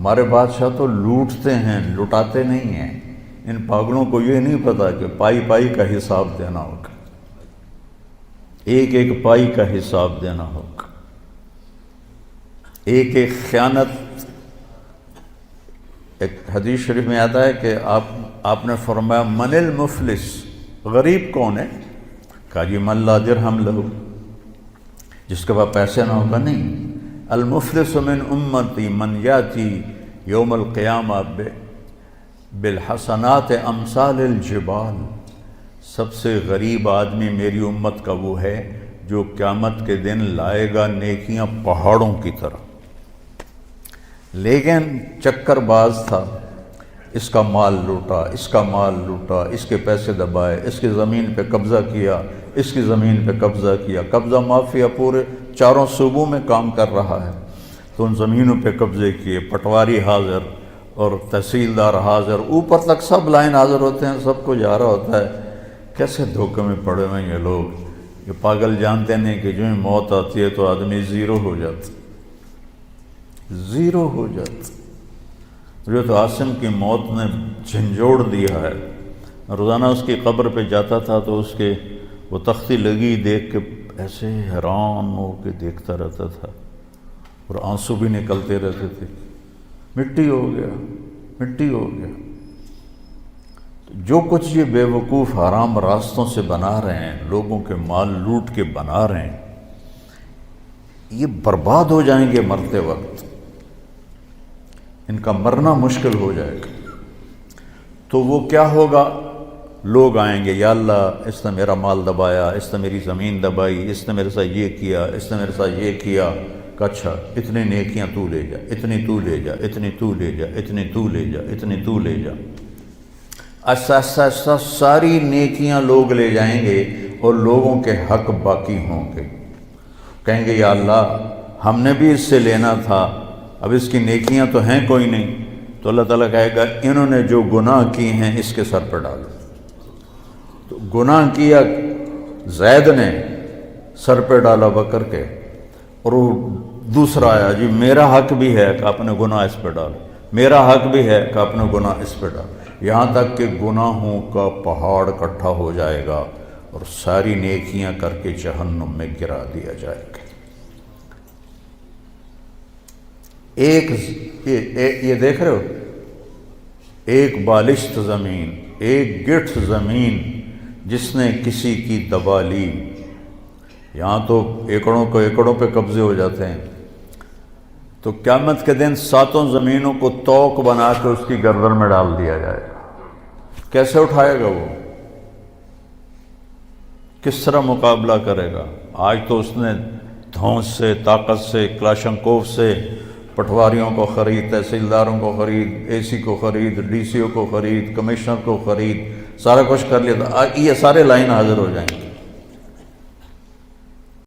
ہمارے بادشاہ تو لوٹتے ہیں، لٹاتے نہیں ہیں۔ ان پاگلوں کو یہ نہیں پتا کہ پائی پائی کا حساب دینا ہوگا، ایک ایک پائی کا حساب دینا ہوگا، ایک ایک خیانت۔ ایک حدیث شریف میں آتا ہے کہ آپ نے فرمایا من المفلس، غریب کون ہے؟ کہا جی من لا درہم لہو، جس کے پاس پیسے نہ ہوگا نہیں۔ المفلس من امتی من یاتی یوم القیامہ بالحسنات امثال الجبال، سب سے غریب آدمی میری امت کا وہ ہے جو قیامت کے دن لائے گا نیکیاں پہاڑوں کی طرح، لیکن چکر باز تھا، اس کا مال لوٹا، اس کا مال لوٹا، اس کے پیسے دبائے، اس کی زمین پہ قبضہ کیا، اس کی زمین پہ قبضہ کیا، قبضہ مافیا پورے چاروں صوبوں میں کام کر رہا ہے، تو ان زمینوں پہ قبضے کیے، پٹواری حاضر اور تحصیلدار حاضر، اوپر تک سب لائن حاضر ہوتے ہیں، سب کو جا رہا ہوتا ہے۔ کیسے دھوکے میں پڑے ہوئے یہ لوگ، یہ پاگل جانتے نہیں کہ جو ہی موت آتی ہے تو آدمی زیرو ہو جاتا، زیرو ہو جاتا۔ جو تو عاصم کی موت نے جھنجھوڑ دیا ہے، روزانہ اس کی قبر پہ جاتا تھا تو اس کے وہ تختی لگی دیکھ کے ایسے حیران ہو کے دیکھتا رہتا تھا، اور آنسو بھی نکلتے رہتے تھے، مٹی ہو گیا، مٹی ہو گیا۔ جو کچھ یہ بے وقوف حرام راستوں سے بنا رہے ہیں، لوگوں کے مال لوٹ کے بنا رہے ہیں، یہ برباد ہو جائیں گے مرتے وقت، ان کا مرنا مشکل ہو جائے گا۔ تو وہ کیا ہوگا؟ لوگ آئیں گے، یا اللہ اس نے میرا مال دبایا، اس نے میری زمین دبائی، اس نے میرے ساتھ یہ کیا، اس نے میرے ساتھ یہ کیا، کہ اچھا اتنی نیکیاں تو لے جا، اتنی تو لے جا، اتنی تو لے جا، اتنی تو لے جا، اتنی تو لے جا۔ ایسا ایسا ایسا ساری نیکیاں لوگ لے جائیں گے اور لوگوں کے حق باقی ہوں گے۔ کہیں گے یا اللہ ہم نے بھی اس سے لینا تھا، اب اس کی نیکیاں تو ہیں کوئی نہیں، تو اللہ تعالیٰ کہے گا انہوں نے جو گناہ کی ہیں اس کے سر پر ڈالو۔ تو گناہ کیا زید نے، سر پہ ڈالا بکر کے، اور وہ دوسرا آیا جی میرا حق بھی ہے کہ اپنے گناہ اس پہ ڈالو، میرا حق بھی ہے کہ اپنے گناہ اس پہ ڈالو، یہاں تک کہ گناہوں کا پہاڑ اکٹھا ہو جائے گا اور ساری نیکیاں کر کے جہنم میں گرا دیا جائے گا۔ یہ دیکھ رہے ہو، ایک بالشت زمین، ایک گٹھ زمین جس نے کسی کی دبا لی، یہاں تو ایکڑوں کو ایکڑوں پہ قبضے ہو جاتے ہیں، تو قیامت کے دن ساتوں زمینوں کو توق بنا کے اس کی گردن میں ڈال دیا جائے گا۔ کیسے اٹھائے گا وہ؟ کس طرح مقابلہ کرے گا؟ آج تو اس نے دھونس سے، طاقت سے، کلاشنکوف سے پٹواریوں کو خرید، تحصیلداروں کو خرید، اے سی کو خرید، ڈی سی او کو خرید، کمشنر کو خرید، سارا کچھ کر لیا تھا، یہ سارے لائن حاضر ہو جائیں گے۔